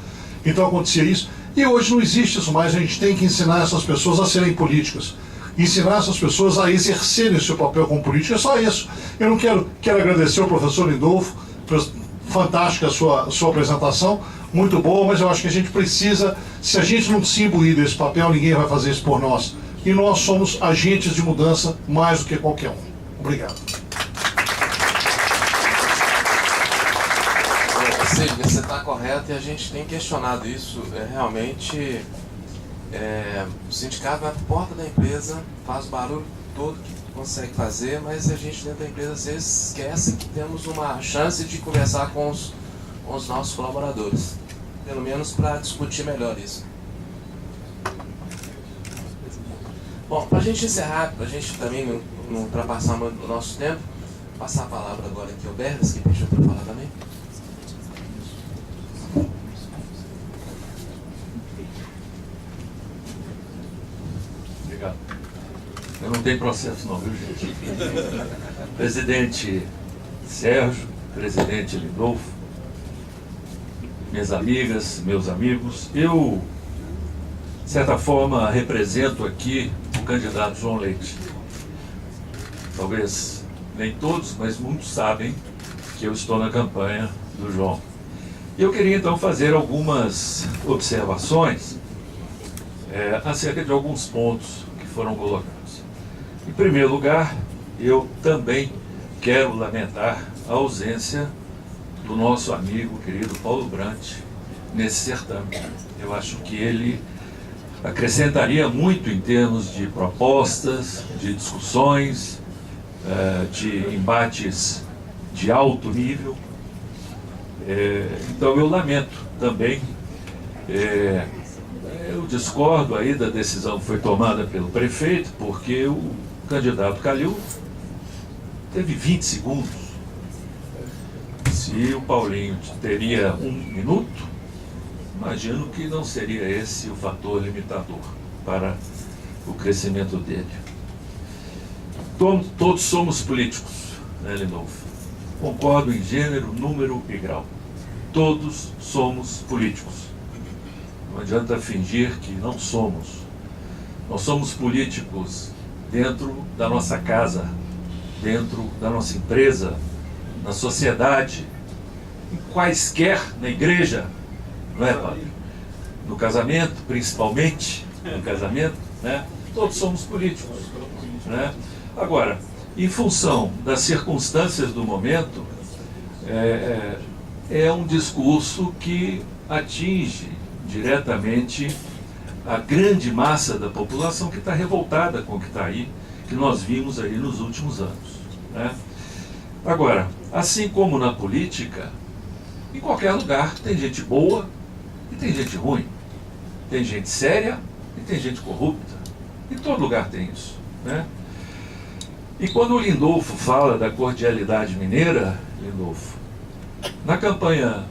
Então acontecia isso. E hoje não existe isso mais, a gente tem que ensinar essas pessoas a serem políticas. Ensinar essas pessoas a exercerem o seu papel como político, é só isso. Eu não quero agradecer ao professor Lindolfo, fantástica a sua apresentação, muito boa, mas eu acho que a gente precisa, se a gente não se imbuir desse papel, ninguém vai fazer isso por nós. E nós somos agentes de mudança mais do que qualquer um. Obrigado. Sidney, você está correto e a gente tem questionado isso. Realmente, o sindicato vai para a porta da empresa, faz o barulho todo que consegue fazer, mas a gente dentro da empresa às vezes esquece que temos uma chance de conversar com os nossos colaboradores, pelo menos para discutir melhor isso. Bom, para a gente encerrar, para a gente também não ultrapassar muito o nosso tempo, passar a palavra agora aqui ao Bernes, que pediu para falar também. Obrigado. Eu não tenho processo não, viu, gente? Presidente Sérgio, presidente Lindolfo, minhas amigas, meus amigos, eu, de certa forma, represento aqui o candidato João Leite. Talvez nem todos, mas muitos sabem que eu estou na campanha do João. Eu queria então fazer algumas observações acerca de alguns pontos que foram colocados. Em primeiro lugar, eu também quero lamentar a ausência do nosso amigo querido Paulo Brandt nesse certame. Eu acho que ele acrescentaria muito em termos de propostas, de discussões, de embates de alto nível. Então eu lamento também, eu discordo aí da decisão que foi tomada pelo prefeito, porque o candidato Calil teve 20 segundos. Se o Paulinho teria 1 minuto, imagino que não seria esse o fator limitador para o crescimento dele. Todos somos políticos, né, Lindolfo? concordo em gênero, número e grau. Todos somos políticos. Não adianta fingir que não somos. Nós somos políticos dentro da nossa casa, dentro da nossa empresa, na sociedade, em quaisquer, na igreja, não é, padre? No casamento, principalmente, no casamento, né? Todos somos políticos, né? Agora, em função das circunstâncias do momento, é um discurso que atinge diretamente a grande massa da população que está revoltada com o que está aí, que nós vimos aí nos últimos anos, né? Agora, assim como na política, em qualquer lugar tem gente boa e tem gente ruim, tem gente séria e tem gente corrupta, em todo lugar tem isso, né? E quando o Lindolfo fala da cordialidade mineira, Lindolfo, na campanha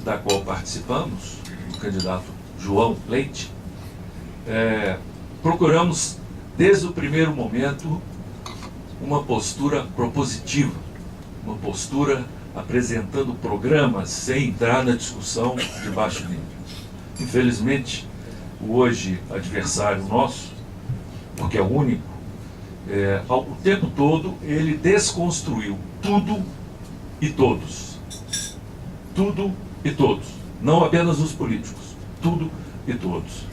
da qual participamos, o candidato João Leite, procuramos desde o primeiro momento uma postura propositiva, uma postura apresentando programas sem entrar na discussão de baixo nível. Infelizmente, o hoje adversário nosso, porque é o único, o tempo todo ele desconstruiu tudo e todos. Tudo e todos. Não apenas os políticos. Tudo e todos.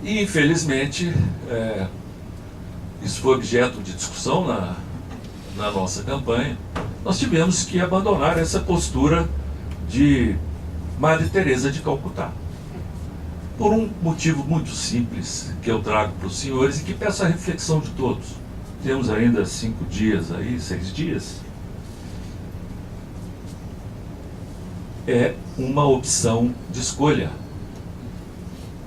E, infelizmente, isso foi objeto de discussão na nossa campanha. Nós tivemos que abandonar essa postura de Madre Teresa de Calcutá. Por um motivo muito simples que eu trago para os senhores e que peço a reflexão de todos. Temos ainda 5 dias aí, 6 dias. É uma opção de escolha.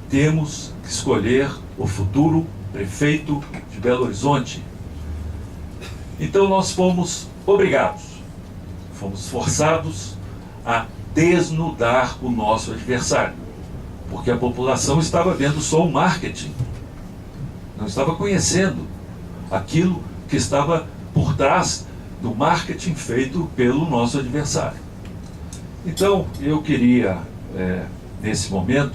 Temos que escolher o futuro prefeito de Belo Horizonte. Então nós fomos obrigados, fomos forçados a desnudar o nosso adversário, porque a população estava vendo só o marketing, não estava conhecendo aquilo que estava por trás do marketing feito pelo nosso adversário. Então, eu queria, nesse momento,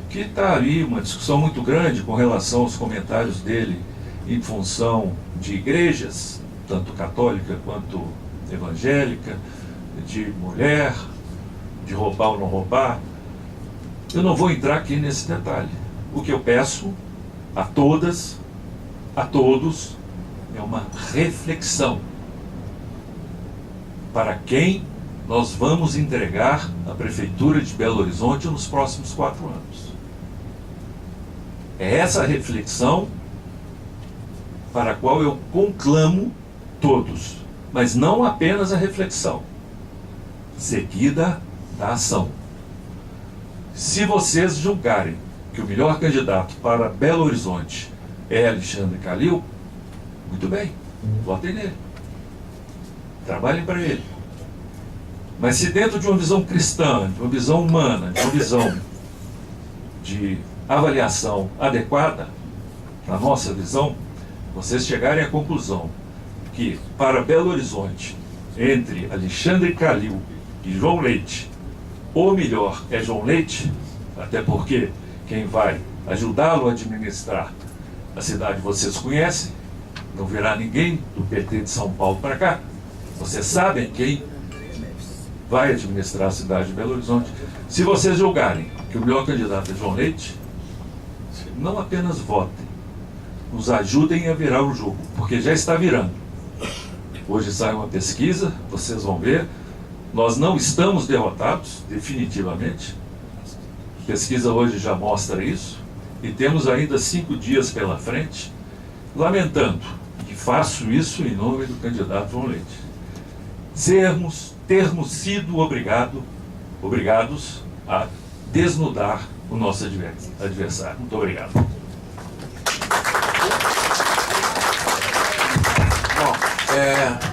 que está ali uma discussão muito grande com relação aos comentários dele em função de igrejas, tanto católica quanto evangélica, de mulher, de roubar ou não roubar. Eu não vou entrar aqui nesse detalhe. O que eu peço a todas, a todos, é uma reflexão para quem nós vamos entregar a Prefeitura de Belo Horizonte nos próximos 4 anos. É essa reflexão para a qual eu conclamo todos, mas não apenas a reflexão, seguida da ação. Se vocês julgarem que o melhor candidato para Belo Horizonte é Alexandre Calil, muito bem, votem nele. Trabalhem para ele. Mas se dentro de uma visão cristã, de uma visão humana, de uma visão de avaliação adequada, na nossa visão, vocês chegarem à conclusão que para Belo Horizonte, entre Alexandre Calil e João Leite, o melhor é João Leite, até porque quem vai ajudá-lo a administrar a cidade vocês conhecem, não virá ninguém do PT de São Paulo para cá. Vocês sabem quem vai administrar a cidade de Belo Horizonte. Se vocês julgarem que o melhor candidato é João Leite, não apenas votem, nos ajudem a virar o jogo, porque já está virando. Hoje sai uma pesquisa, vocês vão ver, nós não estamos derrotados, definitivamente. A pesquisa hoje já mostra isso, e temos ainda 5 dias pela frente, lamentando, e faço isso em nome do candidato João Leite, termos sido obrigados a desnudar o nosso adversário. Muito obrigado. Bom,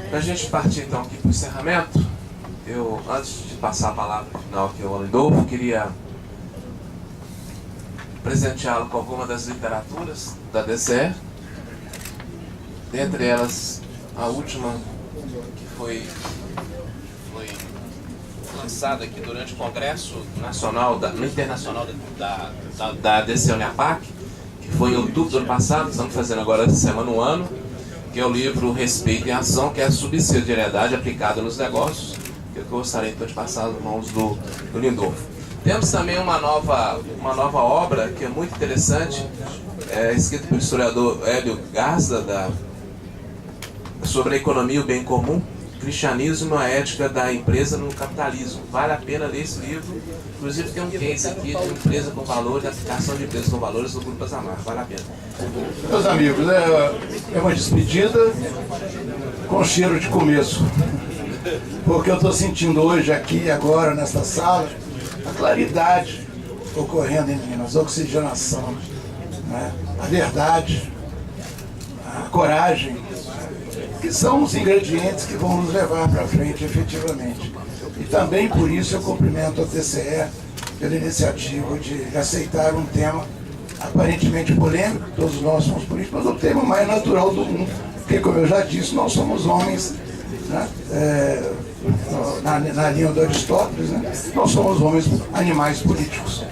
para a gente partir então aqui para o encerramento, eu, antes de passar a palavra final aqui ao Lindolfo, queria presenteá-lo com alguma das literaturas da DCE, dentre elas a última, que foi lançado aqui durante o Congresso Nacional, Internacional da DCUNEAPAC, que foi em outubro do ano passado, estamos fazendo agora essa semana um ano, que é o livro Respeito em Ação, que é a subsidiariedade aplicada nos negócios, que eu gostaria então de passar nas mãos do Lindolfo. Temos também uma nova obra que é muito interessante, escrita pelo historiador Hélio Garza, sobre a economia e o bem comum, Cristianismo e a ética da empresa no capitalismo. Vale a pena ler esse livro. Inclusive tem um case aqui de empresa com valor, de aplicação de empresas com valores do Grupo Azamar. Vale a pena. Meus amigos, é uma despedida com cheiro de começo. Porque eu estou sentindo hoje, aqui, agora, nesta sala, a claridade ocorrendo em Minas, a oxigenação, né? A verdade, a coragem, que são os ingredientes que vão nos levar para frente efetivamente. E também por isso eu cumprimento a TCE pela iniciativa de aceitar um tema aparentemente polêmico, todos nós somos políticos, mas o tema mais natural do mundo, porque, como eu já disse, nós somos homens, né? Na linha do Aristóteles, né? Nós somos homens, animais políticos.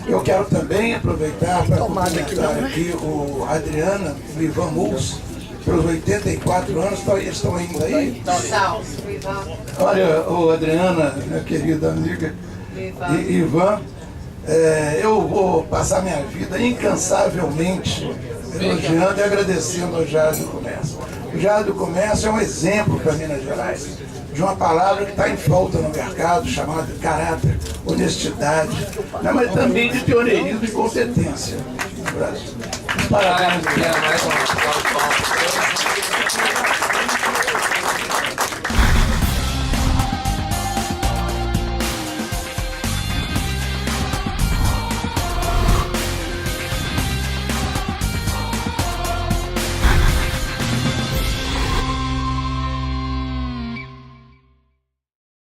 Eu quero também aproveitar para cumprimentar aqui o Adriana, o Ivan Muls, pelos 84 anos, eles estão ainda aí? Não, Ivan. Olha, Adriana, minha querida amiga, Ivan, eu vou passar minha vida incansavelmente elogiando e agradecendo ao Diário do Comércio. O Diário do Comércio é um exemplo para Minas Gerais de uma palavra que está em falta no mercado, chamada caráter, honestidade, né, mas também de pioneirismo e competência no Brasil. Parabéns.